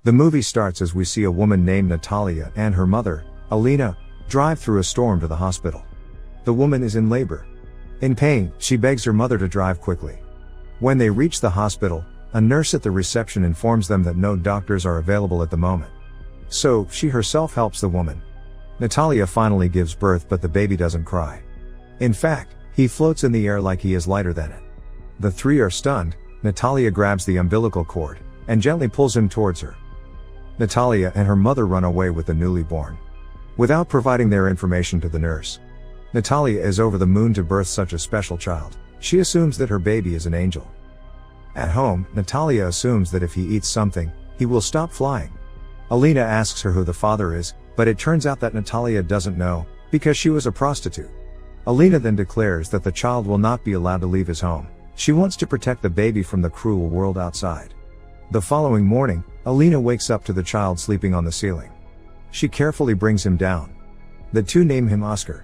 The movie starts as we see a woman named Natalia and her mother, Alina, drive through a storm to the hospital. The woman is in labor. In pain, she begs her mother to drive quickly. When they reach the hospital, a nurse at the reception informs them that no doctors are available at the moment. So, she herself helps the woman. Natalia finally gives birth, but the baby doesn't cry. In fact, he floats in the air like he is lighter than it. The three are stunned. Natalia grabs the umbilical cord and gently pulls him towards her. Natalia and her mother run away with the newly born, without providing their information to the nurse. Natalia is over the moon to birth such a special child. She assumes that her baby is an angel. At home, Natalia assumes that if he eats something, he will stop flying. Alina asks her who the father is, but it turns out that Natalia doesn't know, because she was a prostitute. Alina then declares that the child will not be allowed to leave his home. She wants to protect the baby from the cruel world outside. The following morning, Alina wakes up to the child sleeping on the ceiling. She carefully brings him down. The two name him Oscar.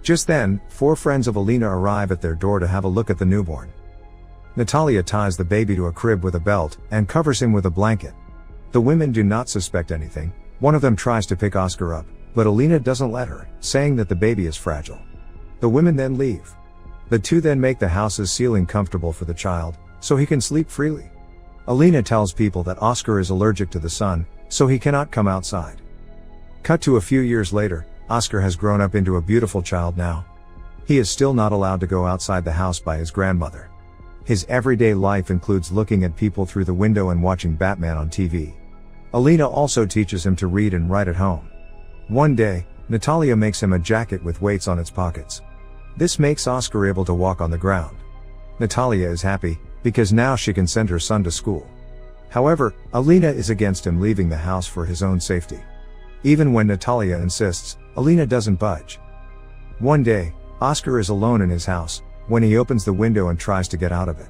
Just then, 4 friends of Alina arrive at their door to have a look at the newborn. Natalia ties the baby to a crib with a belt and covers him with a blanket. The women do not suspect anything. One of them tries to pick Oscar up, but Alina doesn't let her, saying that the baby is fragile. The women then leave. The two then make the house's ceiling comfortable for the child, so he can sleep freely. Alina tells people that Oscar is allergic to the sun, so he cannot come outside. Cut to a few years later, Oscar has grown up into a beautiful child now. He is still not allowed to go outside the house by his grandmother. His everyday life includes looking at people through the window and watching Batman on TV. Alina also teaches him to read and write at home. One day, Natalia makes him a jacket with weights on its pockets. This makes Oscar able to walk on the ground. Natalia is happy, because now she can send her son to school. However, Alina is against him leaving the house for his own safety. Even when Natalia insists, Alina doesn't budge. One day, Oscar is alone in his house, when he opens the window and tries to get out of it.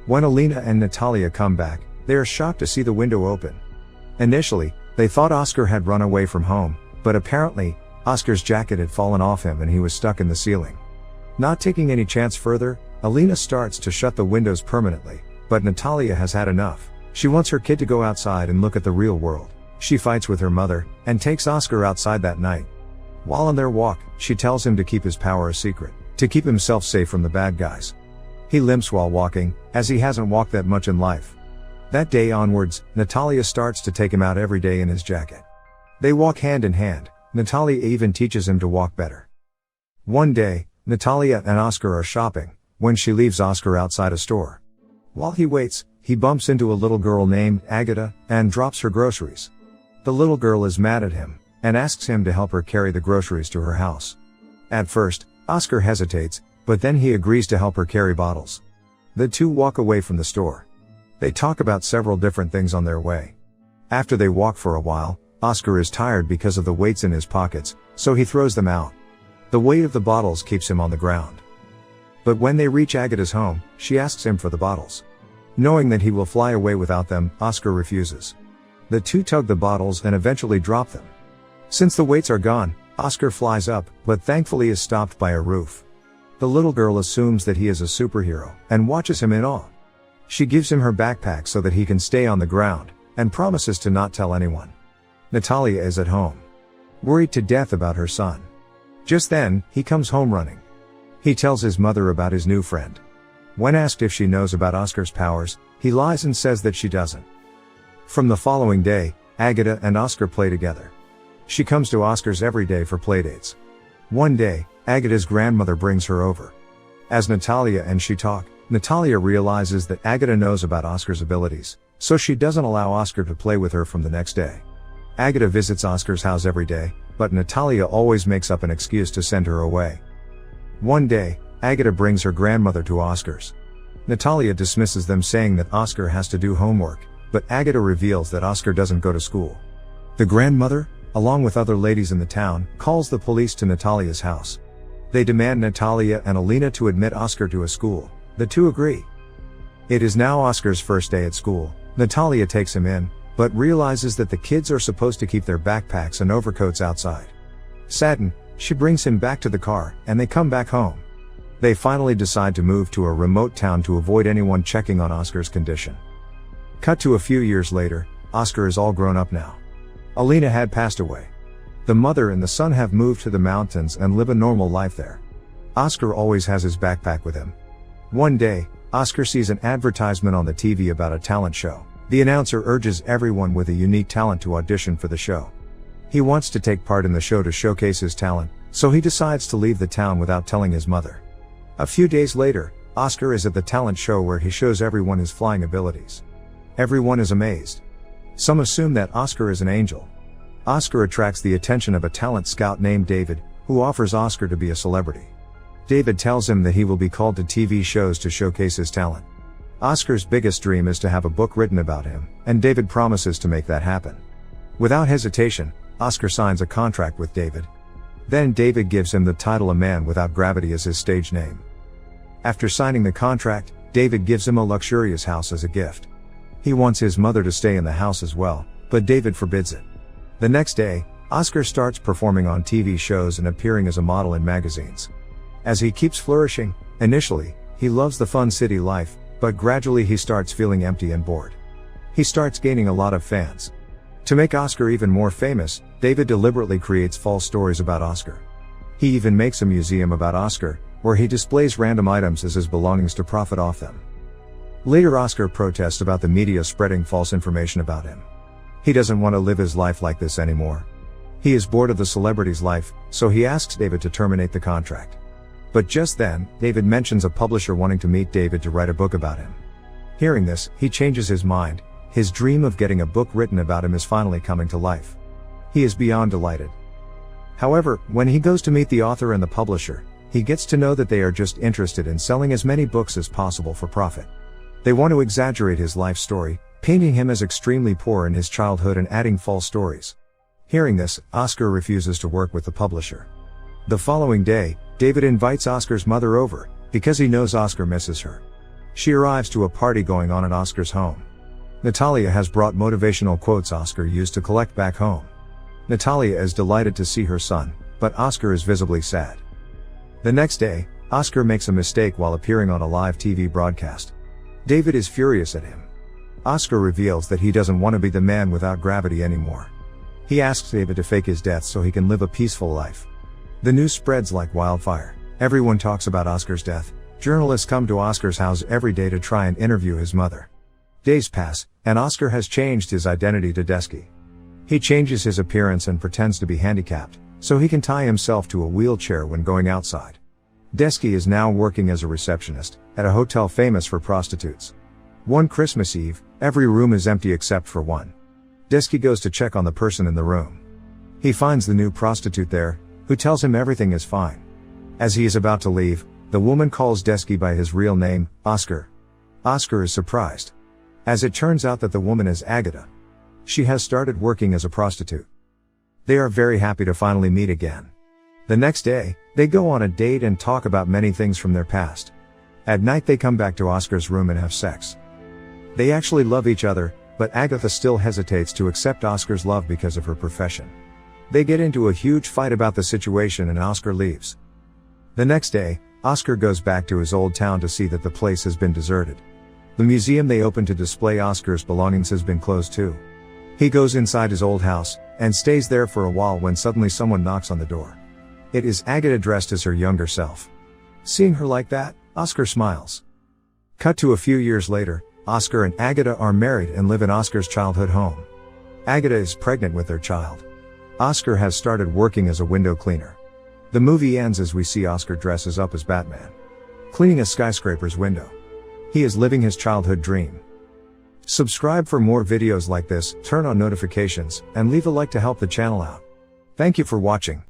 When Alina and Natalia come back, they are shocked to see the window open. Initially, they thought Oscar had run away from home, but apparently, Oscar's jacket had fallen off him and he was stuck in the ceiling. Not taking any chance further, Alina starts to shut the windows permanently, but Natalia has had enough. She wants her kid to go outside and look at the real world. She fights with her mother, and takes Oscar outside that night. While on their walk, she tells him to keep his power a secret, to keep himself safe from the bad guys. He limps while walking, as he hasn't walked that much in life. That day onwards, Natalia starts to take him out every day in his jacket. They walk hand in hand. Natalia even teaches him to walk better. One day, Natalia and Oscar are shopping, when she leaves Oscar outside a store. While he waits, he bumps into a little girl named Agata, and drops her groceries. The little girl is mad at him, and asks him to help her carry the groceries to her house. At first, Oscar hesitates, but then he agrees to help her carry bottles. The two walk away from the store. They talk about several different things on their way. After they walk for a while, Oscar is tired because of the weights in his pockets, so he throws them out. The weight of the bottles keeps him on the ground. But when they reach Agata's home, she asks him for the bottles. Knowing that he will fly away without them, Oscar refuses. The two tug the bottles and eventually drop them. Since the weights are gone, Oscar flies up, but thankfully is stopped by a roof. The little girl assumes that he is a superhero, and watches him in awe. She gives him her backpack so that he can stay on the ground, and promises to not tell anyone. Natalia is at home, worried to death about her son. Just then, he comes home running. He tells his mother about his new friend. When asked if she knows about Oscar's powers, he lies and says that she doesn't. From the following day, Agata and Oscar play together. She comes to Oscar's every day for playdates. One day, Agata's grandmother brings her over. As Natalia and she talk, Natalia realizes that Agata knows about Oscar's abilities, so she doesn't allow Oscar to play with her from the next day. Agata visits Oscar's house every day, but Natalia always makes up an excuse to send her away. One day, Agata brings her grandmother to Oscar's. Natalia dismisses them, saying that Oscar has to do homework, but Agata reveals that Oscar doesn't go to school. The grandmother, along with other ladies in the town, calls the police to Natalia's house. They demand Natalia and Alina to admit Oscar to a school. The two agree. It is now Oscar's first day at school. Natalia takes him in, but realizes that the kids are supposed to keep their backpacks and overcoats outside. Saddened, she brings him back to the car, and they come back home. They finally decide to move to a remote town to avoid anyone checking on Oscar's condition. Cut to a few years later, Oscar is all grown up now. Alina had passed away. The mother and the son have moved to the mountains and live a normal life there. Oscar always has his backpack with him. One day, Oscar sees an advertisement on the TV about a talent show. The announcer urges everyone with a unique talent to audition for the show. He wants to take part in the show to showcase his talent, so he decides to leave the town without telling his mother. A few days later, Oscar is at the talent show where he shows everyone his flying abilities. Everyone is amazed. Some assume that Oscar is an angel. Oscar attracts the attention of a talent scout named David, who offers Oscar to be a celebrity. David tells him that he will be called to TV shows to showcase his talent. Oscar's biggest dream is to have a book written about him, and David promises to make that happen. Without hesitation, Oscar signs a contract with David. Then David gives him the title A Man Without Gravity as his stage name. After signing the contract, David gives him a luxurious house as a gift. He wants his mother to stay in the house as well, but David forbids it. The next day, Oscar starts performing on TV shows and appearing as a model in magazines. As he keeps flourishing, initially, he loves the fun city life, but gradually he starts feeling empty and bored. He starts gaining a lot of fans. To make Oscar even more famous, David deliberately creates false stories about Oscar. He even makes a museum about Oscar, where he displays random items as his belongings to profit off them. Later, Oscar protests about the media spreading false information about him. He doesn't want to live his life like this anymore. He is bored of the celebrity's life, so he asks David to terminate the contract. But just then, David mentions a publisher wanting to meet David to write a book about him. Hearing this, he changes his mind. His dream of getting a book written about him is finally coming to life. He is beyond delighted. However, when he goes to meet the author and the publisher, he gets to know that they are just interested in selling as many books as possible for profit. They want to exaggerate his life story, painting him as extremely poor in his childhood and adding false stories. Hearing this, Oscar refuses to work with the publisher. The following day, David invites Oscar's mother over, because he knows Oscar misses her. She arrives to a party going on at Oscar's home. Natalia has brought motivational quotes Oscar used to collect back home. Natalia is delighted to see her son, but Oscar is visibly sad. The next day, Oscar makes a mistake while appearing on a live TV broadcast. David is furious at him. Oscar reveals that he doesn't want to be the man without gravity anymore. He asks David to fake his death so he can live a peaceful life. The news spreads like wildfire. Everyone talks about Oscar's death. Journalists come to Oscar's house every day to try and interview his mother. Days pass, and Oscar has changed his identity to Desky. He changes his appearance and pretends to be handicapped, so he can tie himself to a wheelchair when going outside. Desky is now working as a receptionist, at a hotel famous for prostitutes. One Christmas Eve, every room is empty except for one. Desky goes to check on the person in the room. He finds the new prostitute there, who tells him everything is fine. As he is about to leave, the woman calls Desky by his real name, Oscar. Oscar is surprised, as it turns out that the woman is Agatha. She has started working as a prostitute. They are very happy to finally meet again. The next day, they go on a date and talk about many things from their past. At night they come back to Oscar's room and have sex. They actually love each other, but Agatha still hesitates to accept Oscar's love because of her profession. They get into a huge fight about the situation and Oscar leaves. The next day, Oscar goes back to his old town to see that the place has been deserted. The museum they opened to display Oscar's belongings has been closed too. He goes inside his old house, and stays there for a while when suddenly someone knocks on the door. It is Agatha dressed as her younger self. Seeing her like that, Oscar smiles. Cut to a few years later, Oscar and Agatha are married and live in Oscar's childhood home. Agatha is pregnant with their child. Oscar has started working as a window cleaner. The movie ends as we see Oscar dresses up as Batman, cleaning a skyscraper's window. He is living his childhood dream. Subscribe for more videos like this, turn on notifications, and leave a like to help the channel out. Thank you for watching.